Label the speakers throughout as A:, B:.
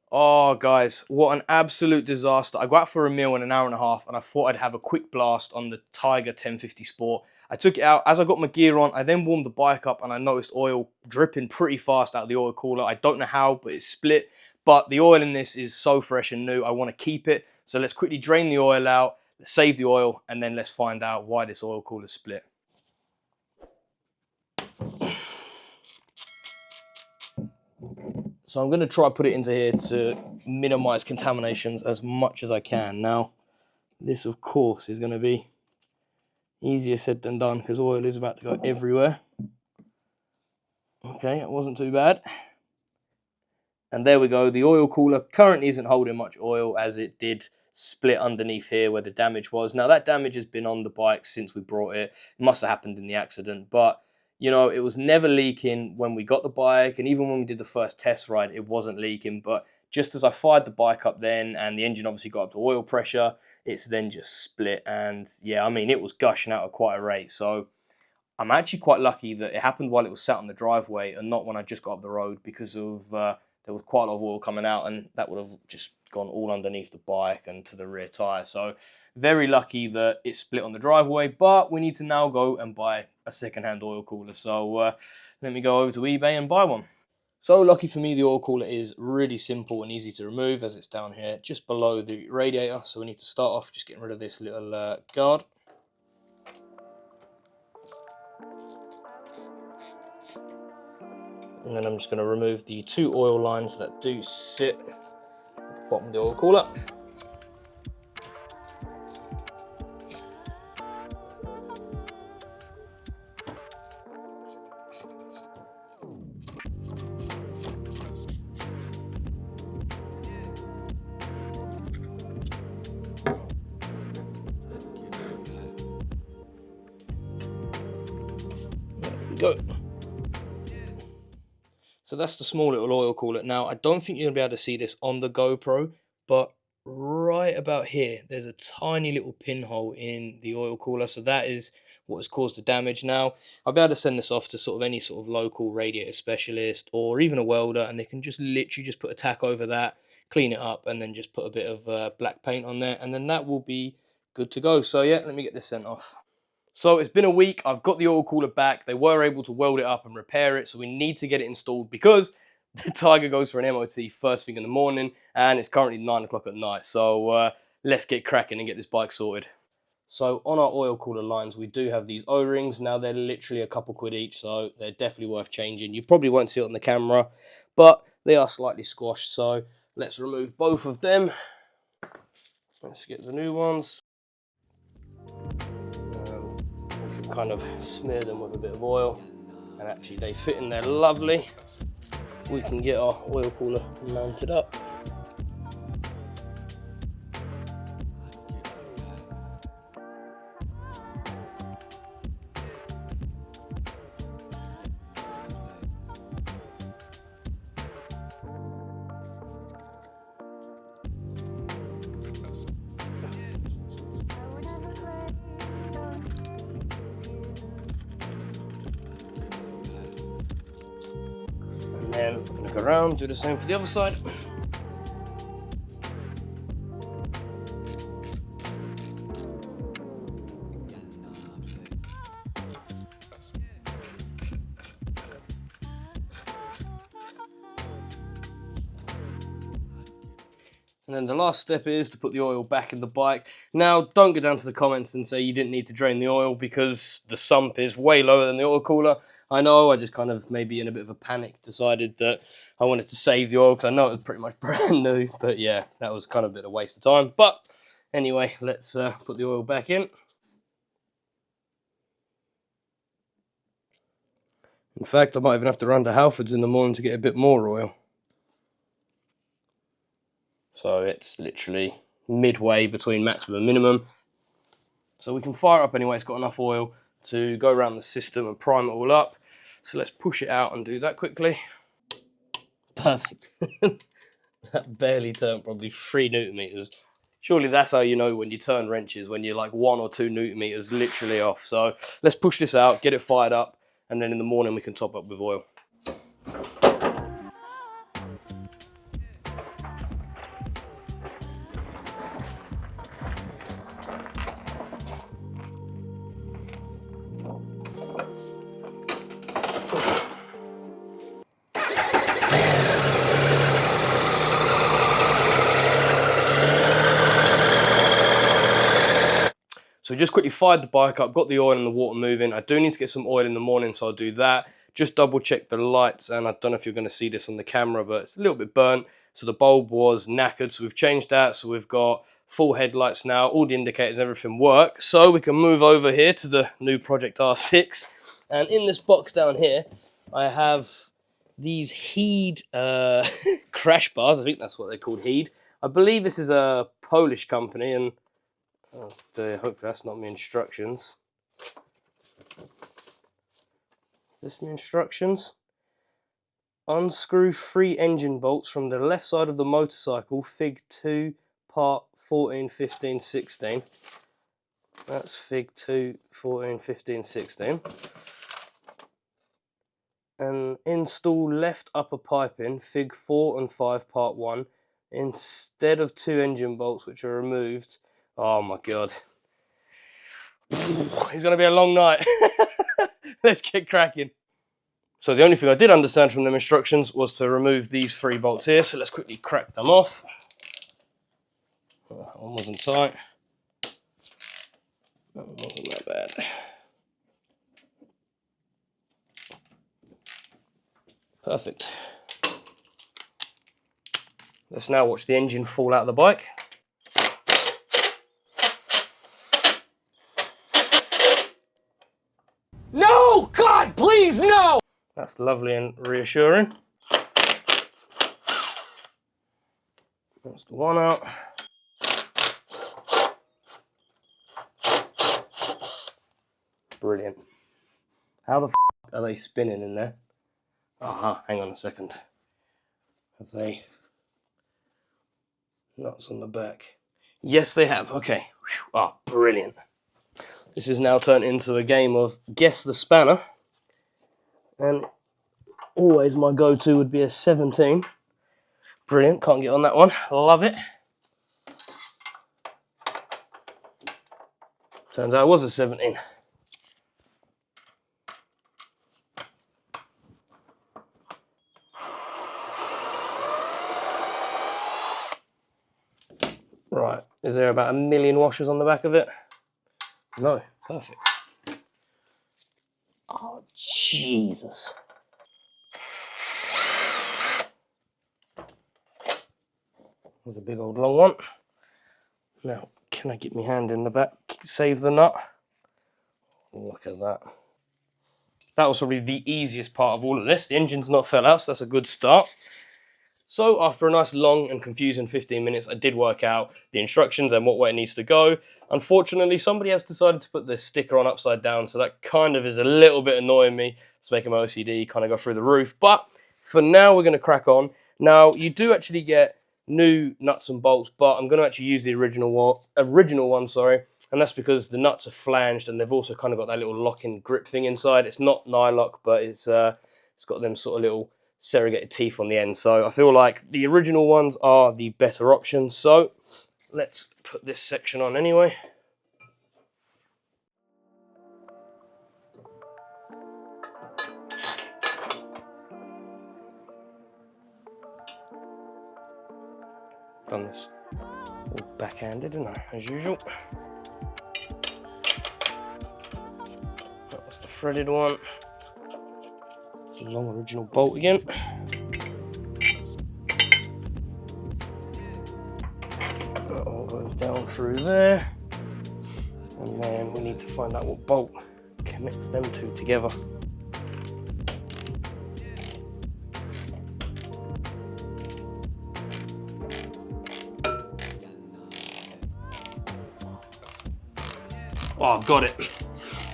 A: Oh, guys, what an absolute disaster. I got out for a meal in an hour and a half, and I thought I'd have a quick blast on the Tiger 1050 Sport. I took it out. As I got my gear on, I then warmed the bike up, and I noticed oil dripping pretty fast out of the oil cooler. I don't know how, but it split. But the oil in this is so fresh and new, I want to keep it. So let's quickly drain the oil out, let's save the oil, and then let's find out why this oil cooler split. So I'm going to try to put it into here to minimize contaminations as much as I can. Now, this of course is going to be easier said than done because oil is about to go everywhere. Okay, it wasn't too bad. And there we go. The oil cooler currently isn't holding much oil as it did split underneath here where the damage was. Now that damage has been on the bike since we brought it. It must have happened in the accident, but you know, it was never leaking when we got the bike, and even when we did the first test ride, it wasn't leaking. But just as I fired the bike up then, and the engine obviously got up to oil pressure, it's then just split. And yeah, I mean, it was gushing out at quite a rate. So I'm actually quite lucky that it happened while it was sat on the driveway and not when I just got up the road, because of there was quite a lot of oil coming out, and that would have just gone all underneath the bike and to the rear tyre. So very lucky that it split on the driveway, but we need to now go and buy a second-hand oil cooler. So let me go over to eBay and buy one. So lucky for me, the oil cooler is really simple and easy to remove, as it's down here just below the radiator. So we need to start off just getting rid of this little guard. And then I'm just going to remove the two oil lines that do sit at the bottom of the oil cooler. There we go. So that's the small little oil cooler. Now, I don't think you're going to be able to see this on the GoPro, but right about here, there's a tiny little pinhole in the oil cooler. So that is what has caused the damage. Now, I'll be able to send this off to sort of any sort of local radiator specialist or even a welder, and they can just literally just put a tack over that, clean it up, and then just put a bit of black paint on there, and then that will be good to go. So yeah, let me get this sent off. So it's been a week, I've got the oil cooler back, they were able to weld it up and repair it, so we need to get it installed because the Tiger goes for an MOT first thing in the morning, and it's currently 9 o'clock at night, so let's get cracking and get this bike sorted. So on our oil cooler lines, we do have these O-rings. Now they're literally a couple quid each, so they're definitely worth changing. You probably won't see it on the camera, but they are slightly squashed, so let's remove both of them. Let's get the new ones. Kind of smear them with a bit of oil, and actually they fit in there lovely. We can get our oil cooler mounted up. And then we're going to go around, do the same for the other side. And then the last step is to put the oil back in the bike. Now, don't go down to the comments and say you didn't need to drain the oil because the sump is way lower than the oil cooler. I know, I just kind of maybe in a bit of a panic decided that I wanted to save the oil because I know it was pretty much brand new. But yeah, that was kind of a bit of a waste of time. But anyway, let's put the oil back in. In fact, I might even have to run to Halfords in the morning to get a bit more oil. So it's literally midway between maximum and minimum. So we can fire it up anyway, it's got enough oil to go around the system and prime it all up. So let's push it out and do that quickly. Perfect. That barely turned probably 3 Newton meters. Surely that's how you know when you turn wrenches, when you're like 1 or 2 Newton meters literally off. So let's push this out, get it fired up, and then in the morning we can top up with oil. So we just quickly fired the bike up, got the oil and the water moving. I do need to get some oil in the morning, so I'll do that. Just double check the lights, and I don't know if you're going to see this on the camera, but it's a little bit burnt. So the bulb was knackered, so we've changed that. So we've got full headlights now, all the indicators and everything work. So we can move over here to the new Project R6. And in this box down here, I have these Heed crash bars. I think that's what they're called, Heed. I believe this is a Polish company, and oh dear, hopefully that's not my instructions. Is this my instructions? Unscrew 3 engine bolts from the left side of the motorcycle, Fig 2, part 14, 15, 16. That's Fig 2, 14, 15, 16. And install left upper piping, Fig 4 and 5, part 1, instead of 2 engine bolts which are removed. Oh my god. It's going to be a long night. Let's get cracking. So the only thing I did understand from them instructions was to remove these 3 bolts here. So let's quickly crack them off. That one wasn't tight. That one wasn't that bad. Perfect. Let's now watch the engine fall out of the bike. No! God, please, no! That's lovely and reassuring. That's the one out. Brilliant. How the f are they spinning in there? Aha, hang on a second. Have they nuts on the back? Yes, they have. Okay. Ah, oh, brilliant. This is now turned into a game of guess the spanner. And always my go-to would be a 17. Brilliant, can't get on that one. Love it. Turns out it was a 17. Right, is there about 1 million washers on the back of it? No, perfect. Oh, Jesus. There's a big old long one. Now, can I get my hand in the back, save the nut? Look at that. That was probably the easiest part of all of this. The engine's not fell out, so that's a good start. So after a nice long and confusing 15 minutes, I did work out the instructions and what way it needs to go. Unfortunately, somebody has decided to put the sticker on upside down, so that kind of is a little bit annoying me. It's making my OCD kind of go through the roof. But for now, we're going to crack on. Now, you do actually get new nuts and bolts, but I'm going to actually use the original one, sorry. And that's because the nuts are flanged, and they've also kind of got that little locking grip thing inside. It's not nylock, but it's got them sort of little serrated teeth on the end. So I feel like the original ones are the better option. So let's put this section on anyway. Done this all backhanded, didn't I, as usual. That was the threaded one. Long original bolt again. That all goes down through there. And then we need to find out what bolt connects them two together. Oh, I've got it.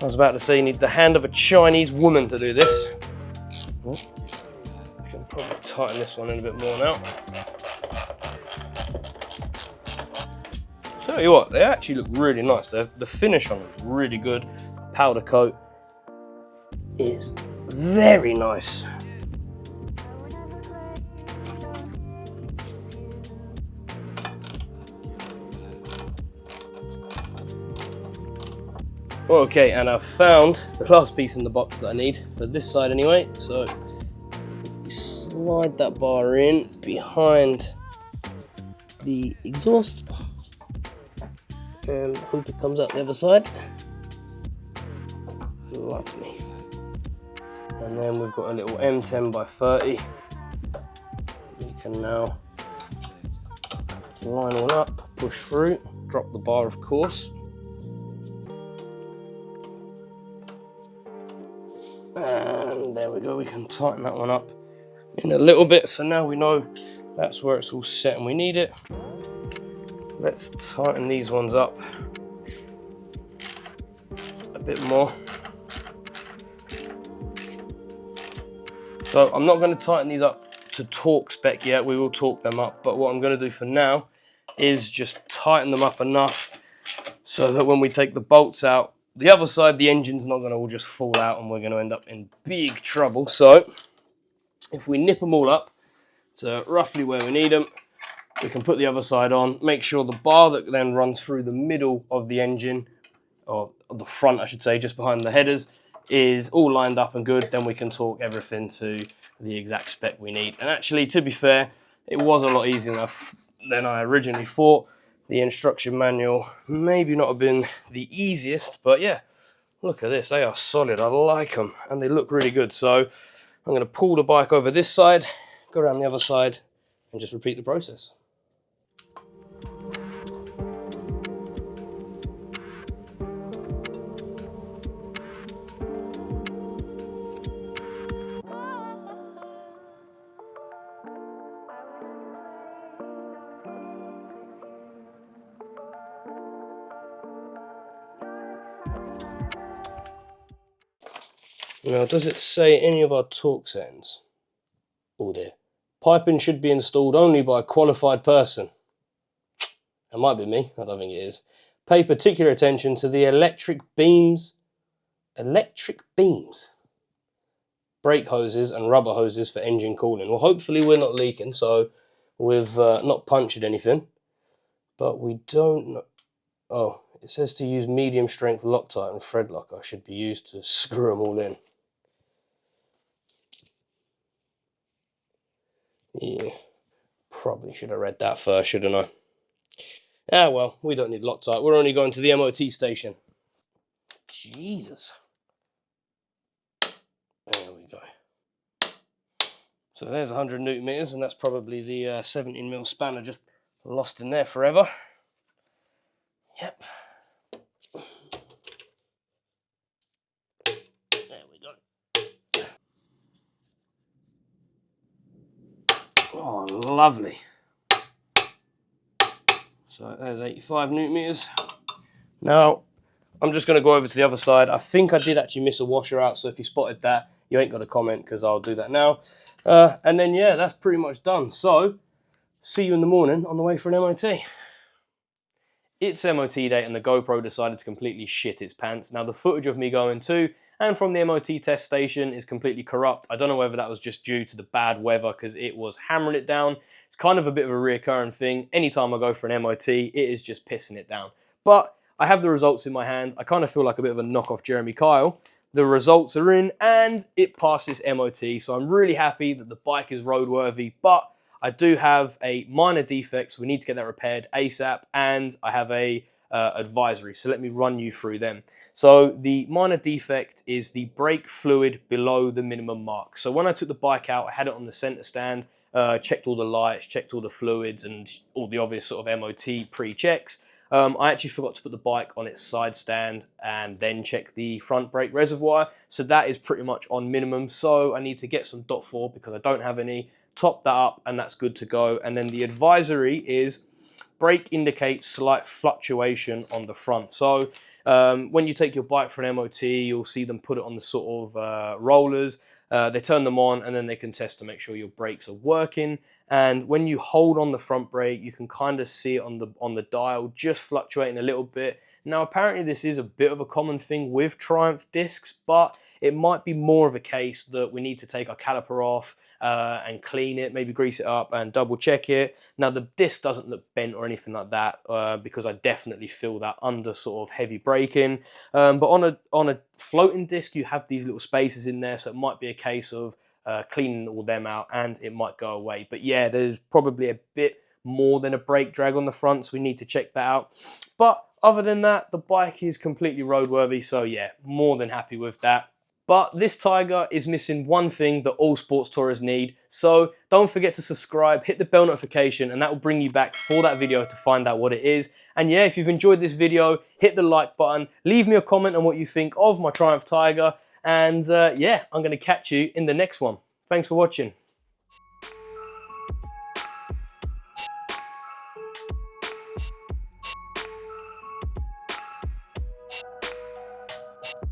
A: I was about to say you need the hand of a Chinese woman to do this. Oh, I can probably tighten this one in a bit more now. Tell you what, they actually look really nice. The finish on them is really good. Powder coat is very nice. Okay, and I've found the last piece in the box that I need for this side anyway. So if we slide that bar in behind the exhaust, and hope it comes out the other side. Lovely. And then we've got a little M10 by 30. We can now line all up, push through, drop the bar of course. And there we go, we can tighten that one up in a little bit. So now we know that's where it's all set and we need it. Let's tighten these ones up a bit more. So I'm not going to tighten these up to torque spec yet, we will torque them up, but what I'm going to do for now is just tighten them up enough so that when we take the bolts out, the other side, the engine's not going to all just fall out and we're going to end up in big trouble. So if we nip them all up to roughly where we need them, we can put the other side on, make sure the bar that then runs through the middle of the engine, or the front I should say, just behind the headers, is all lined up and good. Then we can torque everything to the exact spec we need. And actually, to be fair, it was a lot easier enough than I originally thought. The instruction manual maybe not have been the easiest, but yeah, look at this, they are solid. I like them and they look really good. So I'm going to pull the bike over this side, go around the other side and just repeat the process. Now, does it say any of our torque settings? Oh dear. Piping should be installed only by a qualified person. That might be me, I don't think it is. Pay particular attention to the electric beams. Electric beams? Brake hoses and rubber hoses for engine cooling. Well, hopefully we're not leaking, so we've not punctured anything. But we don't know. Oh, it says to use medium strength Loctite and thread lock. I should be used to screw them all in. Yeah, probably should have read that first, shouldn't I? Ah, well, we don't need Loctite. We're only going to the MOT station. Jesus. There we go. So there's 100 Newton meters, and that's probably the 17mm spanner just lost in there forever. Yep. There we go. Oh, lovely. So there's 85 Newton meters. Now, I'm just going to go over to the other side. I think I did actually miss a washer out, so if you spotted that, you ain't got to comment because I'll do that now. And then, yeah, that's pretty much done. So, see you in the morning on the way for an MOT. It's MOT day and the GoPro decided to completely shit its pants. Now, the footage of me going to and from the MOT test station is completely corrupt. I don't know whether that was just due to the bad weather because it was hammering it down. It's kind of a bit of a reoccurring thing. Anytime I go for an MOT, it is just pissing it down. But I have the results in my hand. I kind of feel like a bit of a knockoff Jeremy Kyle. The results are in and it passes MOT. So I'm really happy that the bike is roadworthy, but I do have a minor defect, so we need to get that repaired ASAP, and I have a advisory, so let me run you through them. So the minor defect is the brake fluid below the minimum mark. So when I took the bike out, I had it on the center stand, checked all the lights, checked all the fluids, and all the obvious sort of MOT pre-checks. I actually forgot to put the bike on its side stand and then check the front brake reservoir, so that is pretty much on minimum, so I need to get some .4 because I don't have any, top that up, and that's good to go. And then the advisory is brake indicates slight fluctuation on the front. So when you take your bike for an MOT, you'll see them put it on the sort of rollers. They turn them on and then they can test to make sure your brakes are working. And when you hold on the front brake, you can kind of see it on the dial just fluctuating a little bit. Now, apparently this is a bit of a common thing with Triumph discs, but it might be more of a case that we need to take our caliper off and clean it, maybe grease it up and double check it. Now, the disc doesn't look bent or anything like that because I definitely feel that under sort of heavy braking. But on a floating disc, you have these little spaces in there, so it might be a case of cleaning all them out and it might go away. But yeah, there's probably a bit more than a brake drag on the front, so we need to check that out. But other than that, the bike is completely roadworthy, so yeah, more than happy with that. But this Tiger is missing one thing that all sports tourers need, so don't forget to subscribe, hit the bell notification, and that will bring you back for that video to find out what it is. And yeah, if you've enjoyed this video, hit the like button, leave me a comment on what you think of my Triumph Tiger, and yeah, I'm going to catch you in the next one. Thanks for watching.